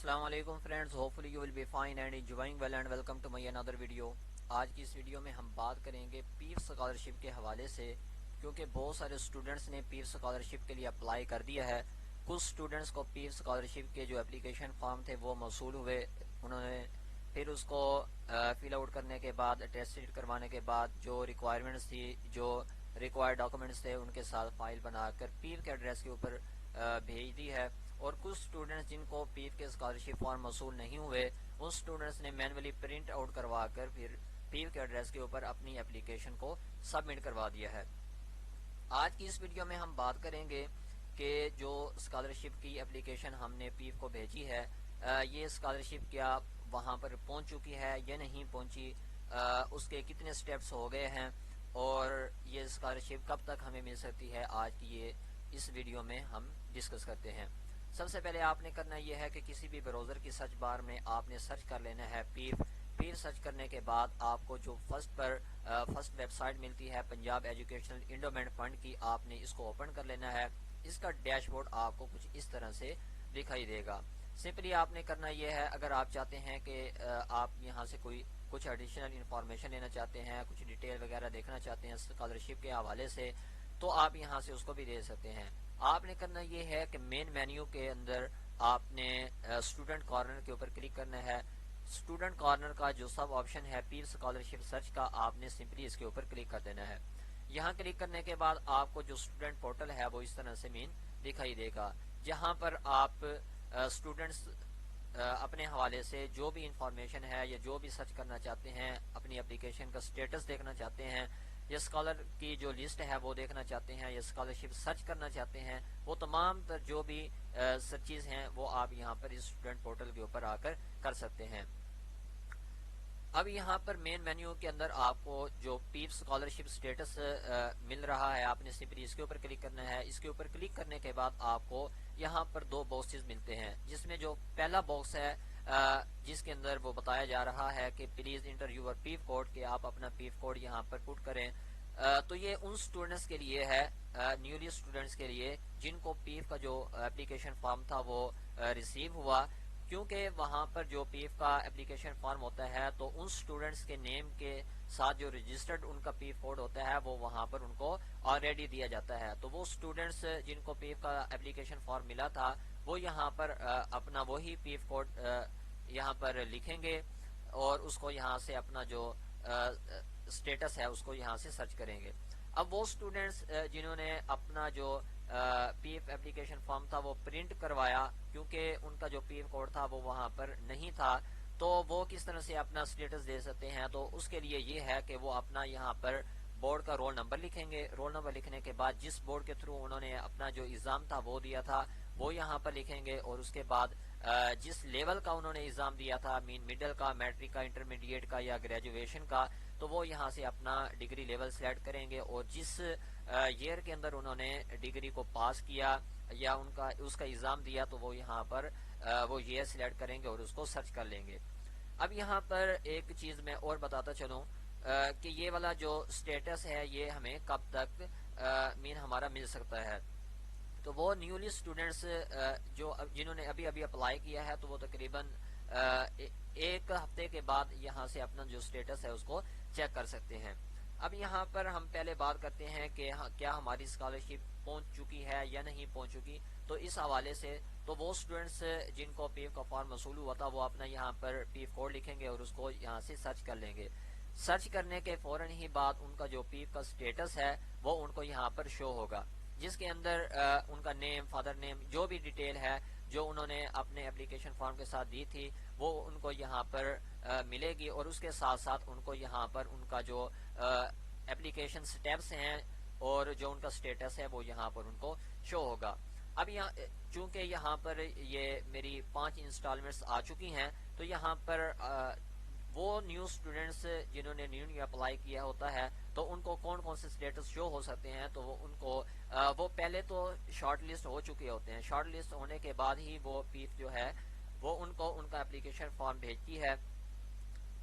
السلام علیکم friends, hopefully you will be fine and enjoying well and welcome to my another video. آج کی اس video میں ہم بات کریں گے پیف اسکالرشپ کے حوالے سے، کیونکہ بہت سارے اسٹوڈنٹس نے پیف اسکالرشپ کے لیے اپلائی کر دیا ہے۔ کچھ اسٹوڈنٹس کو پیف اسکالرشپ کے جو اپلیکیشن فارم تھے وہ موصول ہوئے، انہوں نے پھر اس کو فل آؤٹ کرنے کے بعد اٹیسٹڈ کروانے کے بعد جو ریکوائرمنٹس تھی، جو ریکوائرڈ ڈاکومنٹس تھے، ان کے ساتھ فائل بنا کر پیف کے ایڈریس کے اوپر بھیج دی ہے۔ اور کچھ اسٹوڈنٹس جن کو پیف کے اسکالرشپ فارم موصول نہیں ہوئے، ان اسٹوڈنٹس نے مینولی پرنٹ آؤٹ کروا کر پھر پیف کے ایڈریس کے اوپر اپنی اپلیکیشن کو سبمٹ کروا دیا ہے۔ آج کی اس ویڈیو میں ہم بات کریں گے کہ جو اسکالرشپ کی اپلیکیشن ہم نے پیف کو بھیجی ہے، یہ اسکالرشپ کیا وہاں پر پہنچ چکی ہے یا نہیں پہنچی، اس کے کتنے سٹیپس ہو گئے ہیں، اور یہ اسکالرشپ کب تک ہمیں مل سکتی ہے، آج کی یہ اس ویڈیو میں ہم ڈسکس کرتے ہیں۔ سب سے پہلے آپ نے کرنا یہ ہے کہ کسی بھی براؤزر کی سرچ بار میں آپ نے سرچ کر لینا ہے پیف۔ سرچ کرنے کے بعد آپ کو جو فرسٹ ویب سائٹ ملتی ہے پنجاب ایجوکیشنل انڈومنٹ فنڈ کی، آپ نے اس کو اوپن کر لینا ہے۔ اس کا ڈیش بورڈ آپ کو کچھ اس طرح سے دکھائی دے گا۔ سمپلی آپ نے کرنا یہ ہے، اگر آپ چاہتے ہیں کہ آپ یہاں سے کچھ ایڈیشنل انفارمیشن لینا چاہتے ہیں، کچھ ڈیٹیل وغیرہ دیکھنا چاہتے ہیں اسکالرشپ کے حوالے سے، تو آپ یہاں سے اس کو بھی دے سکتے ہیں۔ آپ نے کرنا یہ ہے کہ مین مینیو کے اندر آپ نے اسٹوڈنٹ کارنر کے اوپر کلک کرنا ہے۔ اسٹوڈنٹ کارنر کا جو سب آپشن ہے پیف اسکالرشپ سرچ کا، آپ نے سمپلی اس کے اوپر کلک کر دینا ہے۔ یہاں کلک کرنے کے بعد آپ کو جو اسٹوڈنٹ پورٹل ہے وہ اس طرح سے مین دکھائی دے گا، جہاں پر آپ اسٹوڈنٹس اپنے حوالے سے جو بھی انفارمیشن ہے یا جو بھی سرچ کرنا چاہتے ہیں، اپنی اپلیکیشن کا سٹیٹس دیکھنا چاہتے ہیں، یا اسکالر کی جو لسٹ ہے وہ دیکھنا چاہتے ہیں، یا اسکالرشپ سرچ کرنا چاہتے ہیں، وہ تمام تر جو بھی سرچیز ہیں وہ آپ یہاں پر اس اسٹوڈنٹ پورٹل کے اوپر آ کر کر سکتے ہیں۔ اب یہاں پر مین مینیو کے اندر آپ کو جو پیف اسکالرشپ سٹیٹس مل رہا ہے، آپ نے سمپلی اس کے اوپر کلک کرنا ہے۔ اس کے اوپر کلک کرنے کے بعد آپ کو یہاں پر دو باکسز ملتے ہیں، جس میں جو پہلا باکس ہے جس کے اندر وہ بتایا جا رہا ہے کہ پلیز انٹر یور پیف کوڈ، کہ آپ اپنا پیف کوڈ یہاں پر پٹ کریں۔ تو یہ ان اسٹوڈنٹس کے لیے ہے، نیولی اسٹوڈنٹس کے لیے، جن کو پیف کا جو اپلیکیشن فارم تھا وہ ریسیو ہوا، کیونکہ وہاں پر جو پیف کا اپلیکیشن فارم ہوتا ہے تو ان اسٹوڈنٹس کے نیم کے ساتھ جو رجسٹرڈ ان کا پیف کوڈ ہوتا ہے وہ وہاں پر ان کو آلریڈی دیا جاتا ہے۔ تو وہ اسٹوڈنٹس جن کو پیف کا اپلیکیشن فارم ملا تھا وہ یہاں پر اپنا وہی پیف کوڈ یہاں پر لکھیں گے، اور اس کو یہاں سے اپنا جو سٹیٹس ہے اس کو یہاں سے سرچ کریں گے۔ اب وہ اسٹوڈنٹس جنہوں نے اپنا جو پی ایف اپلیکیشن فارم تھا وہ پرنٹ کروایا، کیونکہ ان کا جو پی ایف کوڈ تھا وہ وہاں پر نہیں تھا، تو وہ کس طرح سے اپنا سٹیٹس دے سکتے ہیں؟ تو اس کے لیے یہ ہے کہ وہ اپنا یہاں پر بورڈ کا رول نمبر لکھیں گے۔ رول نمبر لکھنے کے بعد جس بورڈ کے تھرو انہوں نے اپنا جو ایگزام تھا وہ دیا تھا وہ یہاں پر لکھیں گے، اور اس کے بعد جس لیول کا انہوں نے ایگزام دیا تھا، مڈل کا، میٹرک کا، انٹرمیڈیٹ کا یا گریجویشن کا، تو وہ یہاں سے اپنا ڈگری لیول سلیکٹ کریں گے، اور جس ایئر کے اندر انہوں نے ڈگری کو پاس کیا یا اس کا ایگزام دیا تو وہ یہاں پر وہ ایئر سلیکٹ کریں گے اور اس کو سرچ کر لیں گے۔ اب یہاں پر ایک چیز میں اور بتاتا چلوں کہ یہ والا جو سٹیٹس ہے یہ ہمیں کب تک ہمارا مل سکتا ہے۔ تو وہ نیولی اسٹوڈنٹس جنہوں نے ابھی اپلائی کیا ہے تو وہ تقریباً ایک ہفتے کے بعد یہاں سے اپنا جو سٹیٹس ہے اس کو چیک کر سکتے ہیں۔ اب یہاں پر ہم پہلے بات کرتے ہیں کہ کیا ہماری اسکالرشپ پہنچ چکی ہے یا نہیں پہنچ چکی۔ تو اس حوالے سے تو وہ اسٹوڈنٹس جن کو پی ایف کا فارم موصول ہوا تھا وہ اپنا یہاں پر پی ایف کوڈ لکھیں گے اور اس کو یہاں سے سرچ کر لیں گے۔ سرچ کرنے کے فوراً ہی بعد ان کا جو پی ایف کا سٹیٹس ہے وہ ان کو یہاں پر شو ہوگا، جس کے اندر ان کا نیم، فادر نیم، جو بھی ڈیٹیل ہے جو انہوں نے اپنے اپلیکیشن فارم کے ساتھ دی تھی وہ ان کو یہاں پر ملے گی، اور اس کے ساتھ ساتھ ان کو یہاں پر ان کا جو اپلیکیشن سٹیپس ہیں اور جو ان کا سٹیٹس ہے وہ یہاں پر ان کو شو ہوگا۔ اب چونکہ یہاں پر یہ میری 5 انسٹالمنٹس آ چکی ہیں، تو یہاں پر وہ نیو اسٹوڈنٹس جنہوں نے نیو اپلائی کیا ہوتا ہے تو ان کو کون کون سے سٹیٹس شو ہو سکتے ہیں، تو ان کو وہ پہلے تو شارٹ لسٹ ہو چکے ہوتے ہیں۔ شارٹ لسٹ ہونے کے بعد ہی وہ پیف جو ہے وہ ان کو ان کا اپلیکیشن فارم بھیجتی ہے۔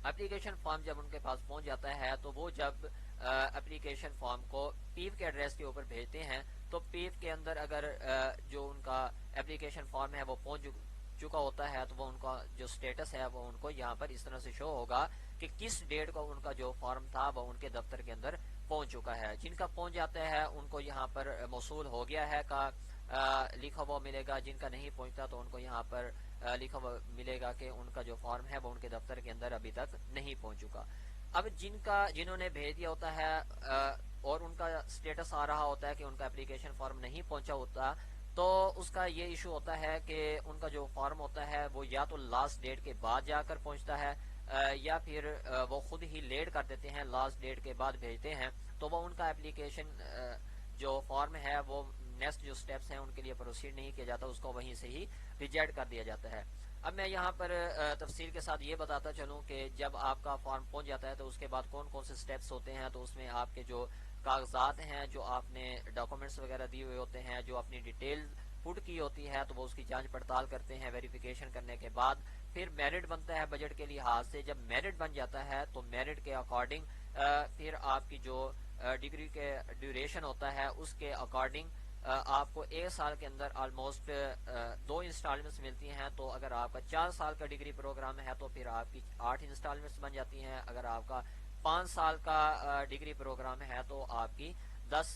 اپلیکیشن فارم جب ان کے پاس پہنچ جاتا ہے تو وہ جب اپلیکیشن فارم کو پیف کے ایڈریس کے اوپر بھیجتے ہیں تو پیف کے اندر اگر جو ان کا اپلیکیشن فارم ہے وہ پہنچ چکا ہوتا ہے تو وہ ان کا جو سٹیٹس ہے وہ ان کو یہاں پر اس طرح سے شو ہوگا کہ کس ڈیٹ کو ان کا جو فارم تھا وہ ان کے دفتر کے اندر پہنچ چکا ہے. جن کا پہنچ جاتا ہے ان کو یہاں پر موصول ہو گیا ہے کا لکھا ہوا ملے گا. جن کا نہیں پہنچتا تو ان کو یہاں پر لکھا ہوا ملے گا کہ ان کا جو فارم ہے وہ ان کے دفتر کے اندر ابھی تک نہیں پہنچ چکا. اب جنہوں نے بھیج دیا ہوتا ہے اور ان کا سٹیٹس آ رہا ہوتا ہے کہ ان کا اپلیکیشن فارم نہیں پہنچا ہوتا, تو اس کا یہ ایشو ہوتا ہے کہ ان کا جو فارم ہوتا ہے وہ یا تو لاسٹ ڈیٹ کے بعد جا کر پہنچتا ہے یا پھر وہ خود ہی لیٹ کر دیتے ہیں, لاسٹ ڈیٹ کے بعد بھیجتے ہیں, تو وہ ان کا اپلیکیشن جو فارم ہے وہ نیکسٹ جو سٹیپس ہیں ان کے لیے پروسیڈ نہیں کیا جاتا, اس کو وہیں سے ہی ریجیکٹ کر دیا جاتا ہے. اب میں یہاں پر تفصیل کے ساتھ یہ بتاتا چلوں کہ جب آپ کا فارم پہنچ جاتا ہے تو اس کے بعد کون کون سے سٹیپس ہوتے ہیں. تو اس میں آپ کے جو کاغذات ہیں, جو آپ نے ڈاکومنٹس وغیرہ دیے ہوئے ہوتے ہیں, جو اپنی ڈیٹیل پٹ کی ہوتی ہے, تو وہ اس کی جانچ پڑتال کرتے ہیں. ویریفیکیشن کرنے کے بعد پھر میرٹ بنتا ہے بجٹ کے لحاظ سے. جب میرٹ بن جاتا ہے تو میرٹ کے اکارڈنگ پھر آپ کی جو ڈگری کے ڈیوریشن ہوتا ہے اس کے اکارڈنگ آپ کو ایک سال کے اندر آلموسٹ 2 انسٹالمنٹس ملتی ہیں. تو اگر آپ کا 4 سال کا ڈگری پروگرام ہے تو پھر آپ کی 8 انسٹالمنٹس بن جاتی ہیں. اگر آپ کا 5 سال کا ڈگری پروگرام ہے تو آپ کی 10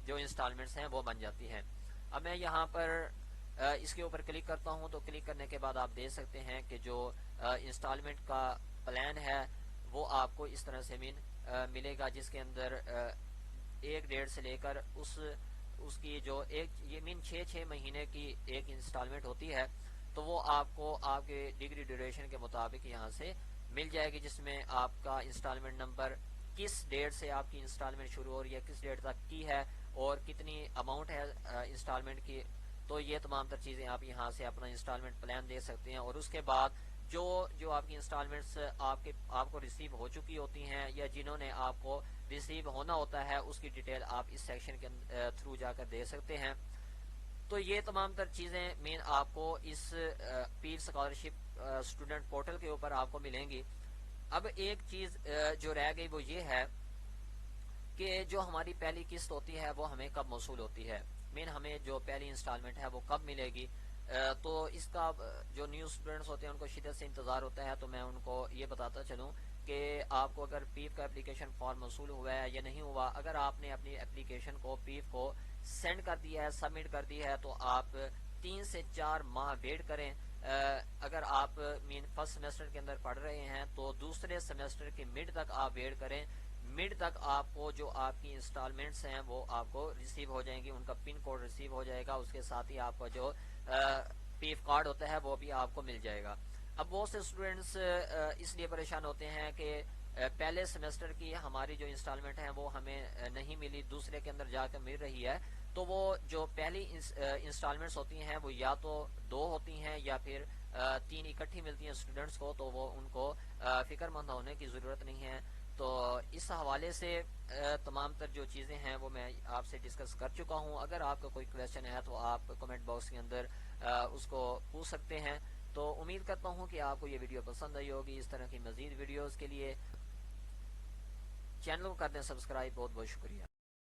جو انسٹالمنٹس ہیں وہ بن جاتی ہیں. اب میں یہاں پر اس کے اوپر کلک کرتا ہوں تو کلک کرنے کے بعد آپ دیکھ سکتے ہیں کہ جو انسٹالمنٹ کا پلان ہے وہ آپ کو اس طرح سے ملے گا, جس کے اندر ایک ڈیڑھ سے لے کر اس کی جو یہ 6 مہینے کی ایک انسٹالمنٹ ہوتی ہے, تو وہ آپ کو آپ کے ڈگری ڈیوریشن کے مطابق یہاں سے مل جائے گی, جس میں آپ کا انسٹالمنٹ نمبر, کس ڈیٹ سے آپ کی انسٹالمنٹ شروع ہو رہی ہے, کس ڈیٹ تک کی ہے, اور کتنی اماؤنٹ ہے انسٹالمنٹ کی. تو یہ تمام تر چیزیں آپ یہاں سے اپنا انسٹالمنٹ پلان دے سکتے ہیں. اور اس کے بعد جو آپ کی انسٹالمنٹس آپ کو ریسیو ہو چکی ہوتی ہیں یا جنہوں نے آپ کو ریسیو ہونا ہوتا ہے اس کی ڈیٹیل آپ اس سیکشن کے تھرو جا کر دے سکتے ہیں. تو یہ تمام تر چیزیں آپ کو اس پیر اسکالرشپ اسٹوڈنٹ پورٹل کے اوپر آپ کو ملیں گی. اب ایک چیز جو رہ گئی وہ یہ ہے کہ جو ہماری پہلی قسط ہوتی ہے وہ ہمیں کب موصول ہوتی ہے, ہمیں جو پہلی انسٹالمنٹ ہے وہ کب ملے گی. تو اس کا جو نیو اسٹوڈنٹس ہوتے ہیں ان کو شدت سے انتظار ہوتا ہے. تو میں ان کو یہ بتاتا چلوں کہ آپ کو اگر پیف کا اپلیکیشن فارم موصول ہوا ہے یا نہیں ہوا, اگر آپ نے اپنی اپلیکیشن کو پیف کو سینڈ کر دیا ہے, سبمٹ کر دیا ہے, تو آپ 3 سے 4 ماہ ویٹ کریں. اگر آپ فرسٹ سیمسٹر کے اندر پڑھ رہے ہیں تو دوسرے سیمسٹر کے مڈ تک آپ ویٹ کریں. مڈ تک آپ کو جو آپ کی انسٹالمنٹس ہیں وہ آپ کو ریسیو ہو جائیں گی, ان کا پن کوڈ ریسیو ہو جائے گا. اس کے ساتھ ہی آپ کا جو پیف کارڈ ہوتا ہے وہ بھی آپ کو مل جائے گا. اب بہت سے اسٹوڈینٹس اس لیے پریشان ہوتے ہیں کہ پہلے سیمسٹر کی ہماری جو انسٹالمنٹ ہیں وہ ہمیں نہیں ملی, دوسرے کے اندر جا کر مل رہی ہے. تو وہ جو پہلی انسٹالمنٹس ہوتی ہیں وہ یا تو 2 ہوتی ہیں یا پھر 3 اکٹھی ملتی ہیں اسٹوڈنٹس کو, تو وہ ان کو فکر مند ہونے کی ضرورت نہیں ہے. تو اس حوالے سے تمام تر جو چیزیں ہیں وہ میں آپ سے ڈسکس کر چکا ہوں. اگر آپ کا کوئی کویشچن ہے تو آپ کمنٹ باکس کے اندر اس کو پوچھ سکتے ہیں. تو امید کرتا ہوں کہ آپ کو یہ ویڈیو پسند آئی ہوگی. اس طرح کی مزید ویڈیوز کے لیے چینل کو کر دیں سبسکرائب. بہت بہت شکریہ.